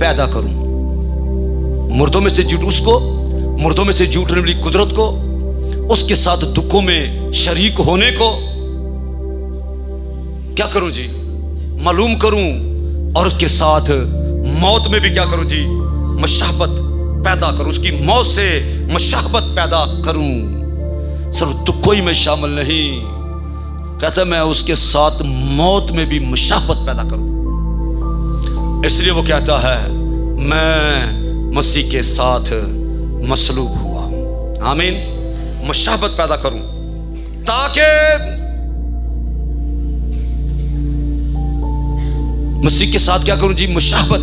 पैदा करूं। मुर्दों में से जी, उसको मुर्दों में से जी उठने वाली कुदरत को, उसके साथ दुखों में शरीक होने को क्या करूं जी? मालूम करूं और उसके साथ मौत में भी क्या करूं जी? मुशाबत पैदा करूं। उसकी मौत से मुशाबत पैदा करूं। सिर्फ दुखों ही में शामिल नहीं, कहता मैं उसके साथ मौत में भी मुशाबत पैदा करूं। इसलिए वो कहता है मैं मसीह के साथ मसलूब हुआ हूं। आमीन। मुशाबत पैदा करूं ताकि मसीह के साथ क्या करूं जी? मुशाबत।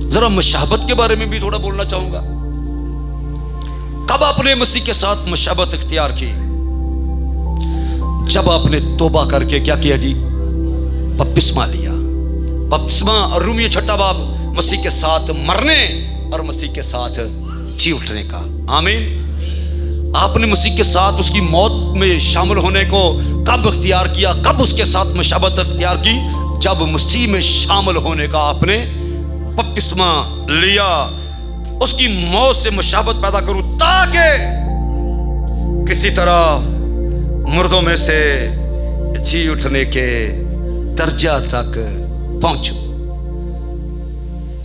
जरा मुशाबत के बारे में भी थोड़ा बोलना चाहूंगा। कब आपने मसीह के साथ मुशाबत इख्तियार की? जब आपने तौबा करके क्या किया जी? बपतिस्मा लिया। बपतिस्मा और रोमियो 6 बाब मसीह के साथ मरने और मसीह के साथ जी उठने का। आमीन। आपने मसीह के साथ उसकी मौत में शामिल होने को कब इख्तियार किया? कब उसके साथ मुशाबत इख्तियार की? जब मसीह में शामिल होने का आपने बपतिस्मा लिया। उसकी मौत से मुशाबत पैदा करूं ताकि किसी तरह मुर्दों में से जी उठने के दर्जा तक पहुंचूं।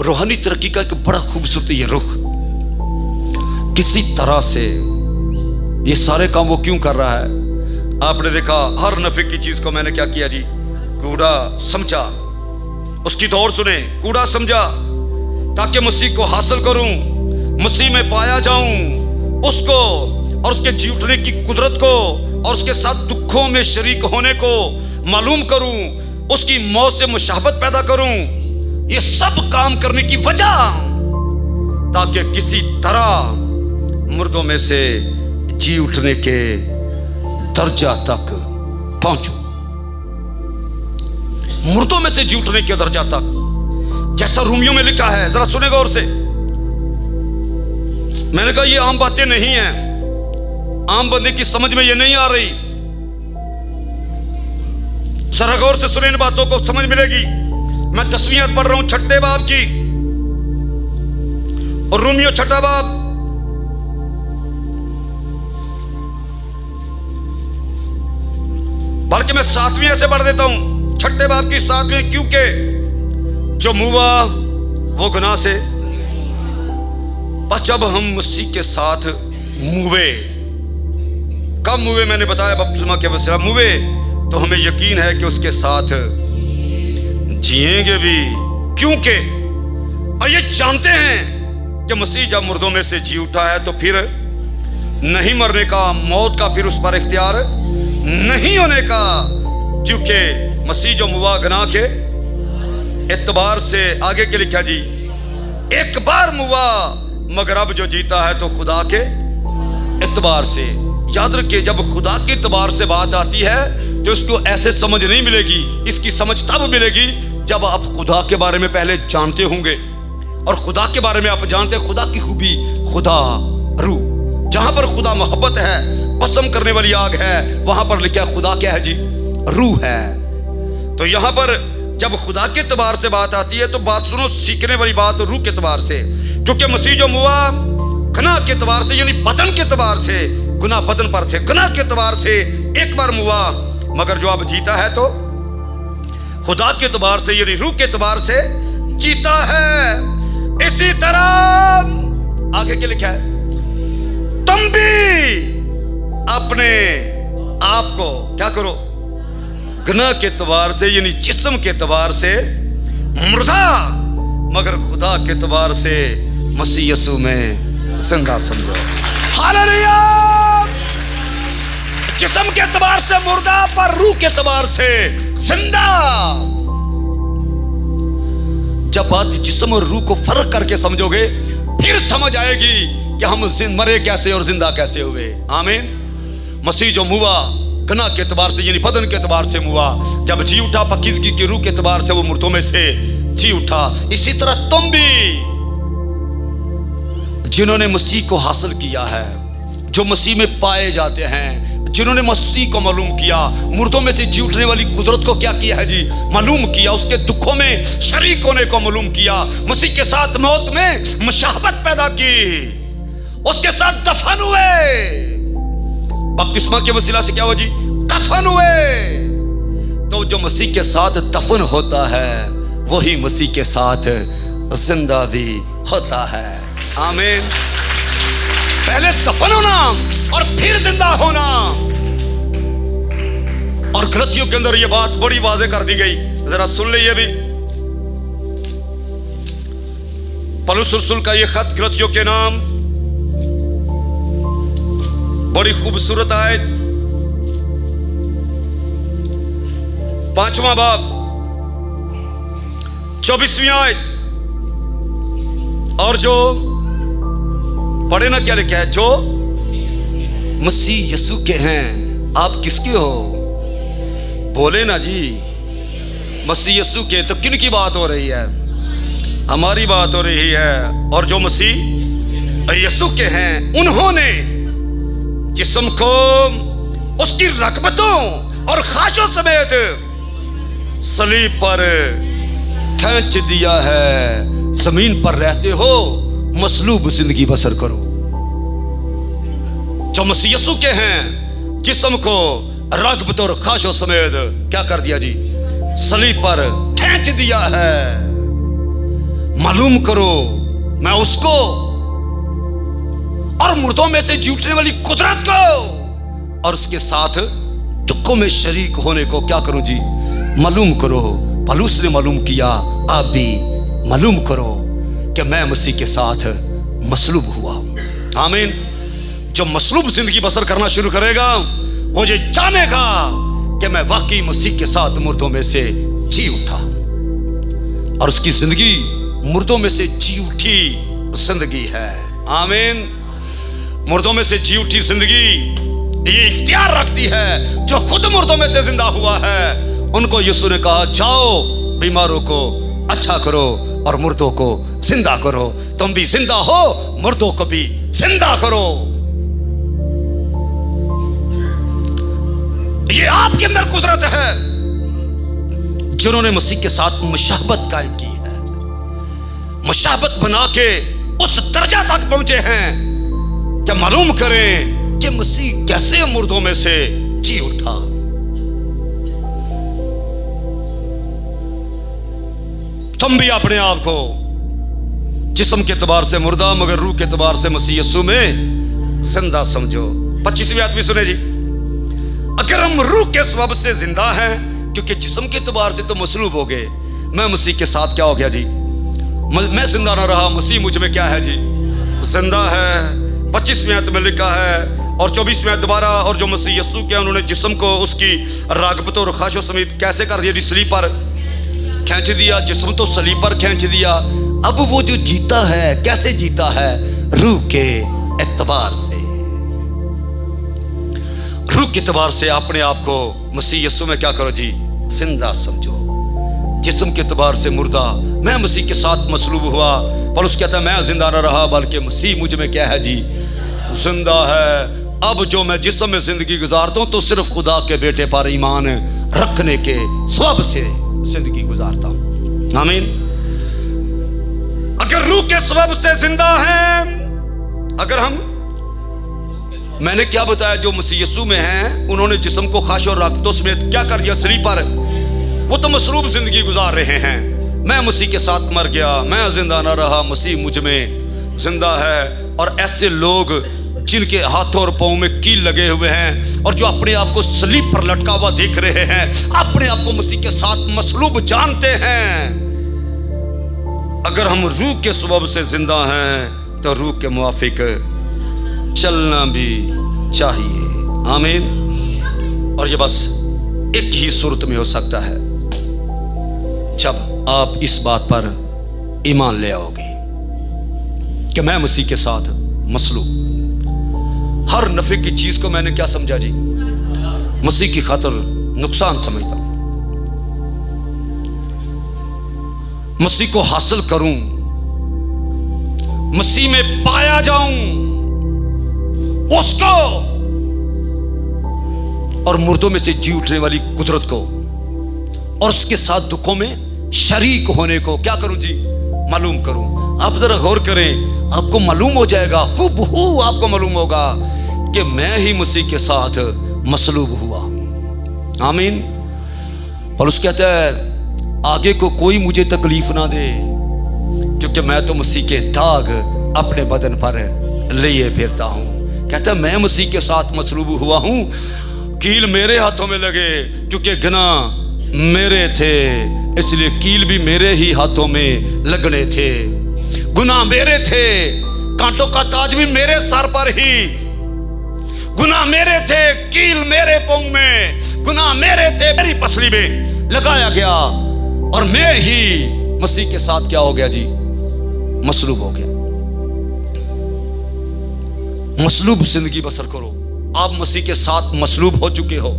रूहानी तरक्की का एक बड़ा खूबसूरत ये रुख। किसी तरह से ये सारे काम वो क्यों कर रहा है? आपने देखा हर नफे की चीज को मैंने क्या किया जी? कूड़ा समझा। उसकी दौड़ सुने, कूड़ा समझा ताकि मसीह को हासिल करूं, मसीह में पाया जाऊं, उसको और उसके जी उठने की कुदरत को और उसके साथ दुखों में शरीक होने को मालूम करूं, उसकी मौत से मुशाबत पैदा करूं। ये सब काम करने की वजह ताकि किसी तरह मुर्दों में से जी उठने के दर्जा तक पहुंचूं। मुर्दों में से जी उठने के दर्जा तक, जैसा रोमियो में लिखा है। जरा सुने गौर से। मैंने कहा ये आम बातें नहीं हैं, आम बंदे की समझ में ये नहीं आ रही। जरा गौर से सुने, इन बातों को समझ मिलेगी। मैं 10वीं आयत पढ़ रहा हूं 6 बाब की, और रोमियो 6 बाब बल्कि मैं 7वीं से पढ़ देता हूं, 6 बाब की 7वीं। क्योंकि जो मुआ वो गुनाह से, बस जब हम मसीह के साथ मुए, कब मुए? मैंने बताया बपतिस्मा के वसीला मुए, तो हमें यकीन है कि उसके साथ जिएंगे भी। क्योंकि और ये जानते हैं कि मसीह जब मुर्दों में से जी उठा है तो फिर नहीं मरने का, मौत का फिर उस पर इख्तियार नहीं होने का। क्योंकि मसीह जो मुआ गुनाह के एतबार से, आगे के लिखा जी, एक बार मुआ मगर अब जो जीता है तो खुदा के एतबार से। याद रखिए, जब खुदा के एतबार से बात आती है तो इसको ऐसे समझ नहीं मिलेगी। इसकी समझ तब मिलेगी जब आप खुदा के बारे में पहले जानते होंगे। और खुदा के बारे में आप जानते हैं, खुदा की खूबी, खुदा रूह। जहां पर खुदा मोहब्बत है, पसंद करने वाली आग है, वहां पर लिखा है खुदा क्या है जी? रूह है। तो यहां पर जब खुदा के एतबार से बात आती है तो बात सुनो, सीखने वाली बात रूह के एतबार से। क्योंकि मसीह जो हुआ गुनाह के एतबार से, यानी बदन के एतबार से, गुनाह बदन पर थे, गुनाह के एतबार से एक बार हुआ, मगर जो अब जीता है तो खुदा के एतबार से, यानी रूह के एतबार से जीता है। इसी तरह आगे क्या लिखा है? तुम भी अपने आप को क्या करो? गुनाह के एतबार से, यानी जिस्म के एतबार से मुर्दा, मगर खुदा के एतबार से मसीह यीशु में जिंदा समझो। हालेलुया! जिस्म के एतबार से मुर्दा, पर रूह के एतबार से जिंदा। जब बात जिस्म और रूह को फर्क करके समझोगे, फिर समझ आएगी कि हम मरे कैसे और जिंदा कैसे हुए। आमीन। मसीह जो हुआ गुनाह के एतबार से, यानी बदन के एतबार से हुआ, जब जी उठा पाकीज़गी के रूह के एतबार से वो मुर्दों में से जी उठा। इसी तरह तुम भी जिन्होंने मसीह को हासिल किया है, जो मसीह में पाए जाते हैं, जिन्होंने मसीह को मालूम किया, मुर्दों में से जी उठने वाली कुदरत को क्या किया है जी? मालूम किया। उसके दुखों में शरीक होने को मालूम किया। मसीह के साथ मौत में मुशाहबत पैदा की, उसके साथ दफन हुए। बपतिस्मा के वसीला से क्या हुआ जी? दफन हुए। तो जो मसीह के साथ दफन होता है, वही मसीह के साथ जिंदा भी होता है। आमीन। पहले दफन होना और फिर जिंदा होना। और गलतियों के अंदर यह बात बड़ी वाज़ेह कर दी गई, जरा सुन लीजिए भी। पौलुस रसूल का यह खत गलतियों के नाम, बड़ी खूबसूरत आयत, 5वां बाब 24वीं आयत। और जो पढ़े ना, क्या लिखा है? जो मसीह यीशु के हैं। आप किसके हो? बोले ना जी, मसीह यीशु के। तो किन की बात हो रही है? हमारी बात हो रही है। और जो मसीह यीशु के हैं, उन्होंने जिस्म को उसकी रगबतों और ख्वाहिशों समेत सलीब पर खींच दिया है। जमीन पर रहते हो, मसलूब जिंदगी बसर करो। जो मसीह यीशु के हैं, जिस्म को रगबतों और ख्वाहिशों समेत क्या कर दिया जी? सलीब पर खींच दिया है। मालूम करो मैं उसको और मुर्दों में से जी उठने वाली कुदरत को और उसके साथ दुखों में शरीक होने को क्या करूं जी? मालूम करो। पौलुस ने मालूम किया, आप भी मालूम करो कि मैं मसीह के साथ मसलूब हुआ हूं। आमीन। जो मसलूब जिंदगी बसर करना शुरू करेगा, वो ये जानेगा कि मैं वाकई मसीह के साथ मुर्दों में से जी उठा, और उसकी जिंदगी मुर्दों में से जी उठी जिंदगी है। आमीन। मुर्दों में से जी उठी जिंदगी ये इख्तियार रखती है। जो खुद मुर्दों में से जिंदा हुआ है, उनको यीशु ने कहा, जाओ बीमारों को अच्छा करो और मुर्दों को जिंदा करो। तुम भी जिंदा हो, मुर्दों को भी जिंदा करो। ये आपके अंदर कुदरत है। जिन्होंने मसीह के साथ मुशाहबत कायम की है, मुशाहबत बना के उस दर्जा तक पहुंचे हैं क्या मालूम करें कि मसीह कैसे मुर्दों में से जी उठा। तुम भी अपने आप को जिस्म के एतबार से मुर्दा, मगर रूह के एतबार से मसीह यीशु में जिंदा समझो। 25वीं आयत भी सुने जी। अगर हम रूह के सबब से जिंदा हैं, क्योंकि जिस्म के एतबार से तो मसलूब हो गए, मैं मसीह के साथ क्या हो गया जी? मैं जिंदा ना रहा, मसीह मुझ में क्या है जी? जिंदा है। 25वीं आयत में लिखा है, और 24वीं आयत दोबारा, और जो मसीह यीशु के उन्होंने जिस्म को उसकी रागबतों और ख्वाहिशों समेत कैसे कर दिया जी? सलीब पर खींच दिया। जिस्म तो सलीब पर खींच दिया। अब वो जो जीता है, कैसे जीता है? रूह के एतबार से। रूह के एतबार से अपने आप को मसीह यीशु में क्या करो जी, जिंदा समझो। जिस्म के एतबार से मुर्दा, मैं मसीह के साथ मसलूब हुआ। पौलुस कहता है मैं जिंदा न रहा बल्कि मसीह मुझ में क्या है जी, जिंदा है। अब जो मैं जिस्म में जिंदगी गुजारता हूं तो सिर्फ खुदा के बेटे पर ईमान रखने के सबब से जिंदगी गुजारता हूं। आमीन। अगर रूह के सबब से जिंदा हैं, अगर हम, मैंने क्या बताया, जो मसीह यीशु में हैं उन्होंने जिस्म को खाश और राकतों समेत क्या कर दिया, सलीब पर। वो तो मसरूब जिंदगी गुजार रहे हैं। मैं मसीह के साथ मर गया, मैं जिंदा ना रहा, मसीह मुझ में जिंदा है। और ऐसे लोग जिनके हाथों और पांवों में कील लगे हुए हैं और जो अपने आप को सलीब पर लटका हुआ देख रहे हैं, अपने आप को मसीह के साथ मसलूब जानते हैं, अगर हम रूह के सबब से जिंदा हैं तो रूह के मुआफिक चलना भी चाहिए। आमीन। और ये बस एक ही सूरत में हो सकता है, जब आप इस बात पर ईमान ले आओगे कि मैं मसीह के साथ मसलूब। हर नफे की चीज को मैंने क्या समझा जी, मसीह की खातिर नुकसान समझता। मसीह को हासिल करूं, मसीह में पाया जाऊं, उसको और मुर्दों में से जी उठने वाली कुदरत को और उसके साथ दुखों में शरीक होने को क्या करूं जी, मालूम करूं। आप जरा गौर करें, आपको मालूम हो जाएगा, हुबहू आपको मालूम होगा कि मैं ही मसीह के साथ मसलूब हुआ हूं। आमीन। पौलुस कहता है आगे को कोई मुझे तकलीफ ना दे, क्योंकि मैं तो मसीह के दाग अपने बदन पर लिए फिरता हूं। कहता है मैं मसीह के साथ मसलूब हुआ हूं, कील मेरे हाथों में लगे क्योंकि गुनाह मेरे थे, इसलिए कील भी मेरे ही हाथों में लगने थे। गुनाह मेरे थे, कांटों का ताज भी मेरे सर पर ही। गुनाह मेरे थे, कील मेरे पांव में, गुनाह मेरे थे, मेरी पसली में लगाया गया और मैं ही मसीह के साथ क्या हो गया जी, मसलूब हो गया। मसलूब जिंदगी बसर करो। आप मसीह के साथ मसलूब हो चुके हो,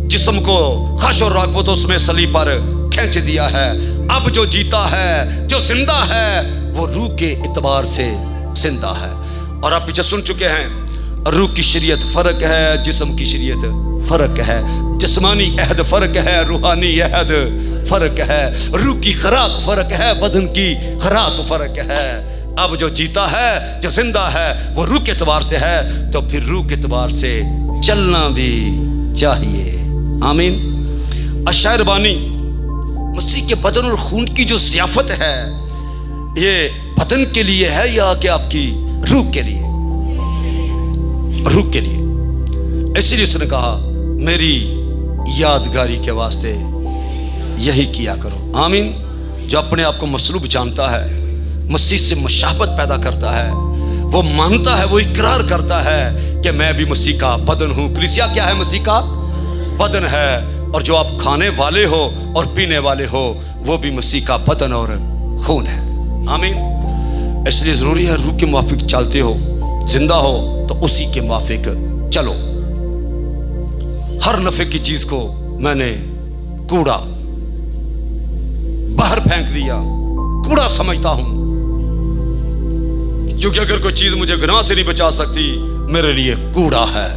जिस्म को खश और रागबतों में सलीब पर खींच दिया है। अब जो जीता है, जो जिंदा है, वो रूह के इतबार से जिंदा है। और आप पीछे सुन चुके हैं, रूह की शरीयत फर्क है, जिस्म की शरीयत फर्क है, जिस्मानी अहद फर्क है, रूहानी अहद फर्क है, रूह की खुराक फर्क है, बदन की खुराक फर्क है। अब जो जीता है, जो जिंदा है, वो रूह के एतबार से है, तो फिर रूह के एतबार से चलना भी चाहिए। आमीन। अशायर बानी, मसीह के बदन और खून की जो ज़ियाफत है, ये बदन के लिए है या कि आपकी रूह के लिए? रूह के लिए। इसलिए उसने कहा मेरी यादगारी के वास्ते यही किया करो। आमीन। जो अपने आप को मसलूब जानता है, मसीह से मुशाबत पैदा करता है, वो मानता है, वो इकरार करता है कि मैं भी मसीह का बदन हूं। कलीसिया क्या है? मसीह का बदन है। और जो आप खाने वाले हो और पीने वाले हो, वो भी मसीह का बदन और खून है। आमीन। इसलिए जरूरी है रूह के मुआफिक चलते हो, जिंदा हो तो उसी के मुआफिक चलो। हर नफे की चीज को मैंने कूड़ा बाहर फेंक दिया, कूड़ा समझता हूं, क्योंकि अगर कोई चीज मुझे गुनाह से नहीं बचा सकती, मेरे लिए कूड़ा है।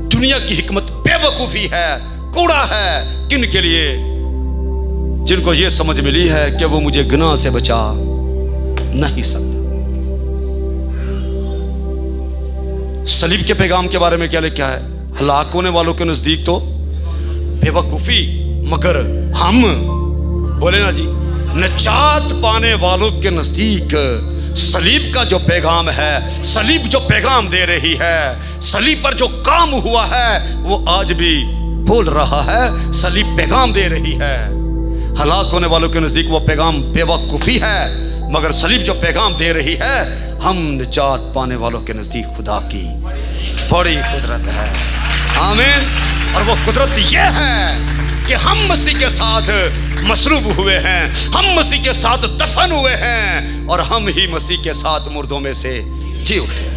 दुनिया की हिकमत बेवकूफी है, कूड़ा है। किन के लिए? जिनको यह समझ मिली है कि वो मुझे गुनाह से बचा नहीं सकता। सलीब के पैगाम के बारे में क्या लिखा है? हलाक होने वालों के नजदीक तो बेवकूफी, मगर हम बोले ना जी, नजात पाने वालों के नजदीक सलीब का जो पैगाम है, सलीब जो पैगाम दे रही है, सलीब पर जो काम हुआ है, वो आज भी बोल रहा है, सलीब पैगाम दे रही है। हलाक होने वालों के नजदीक वो पैगाम बेवकूफी है, मगर सलीब जो पैगाम दे रही है, हम निजात पाने वालों के नजदीक खुदा की बड़ी कुदरत है। आमीन। और वो कुदरत ये है कि हम मसीह के साथ मसरूब हुए हैं, हम मसीह के साथ दफन हुए हैं और हम ही मसीह के साथ मुर्दों में से जी उठे हैं।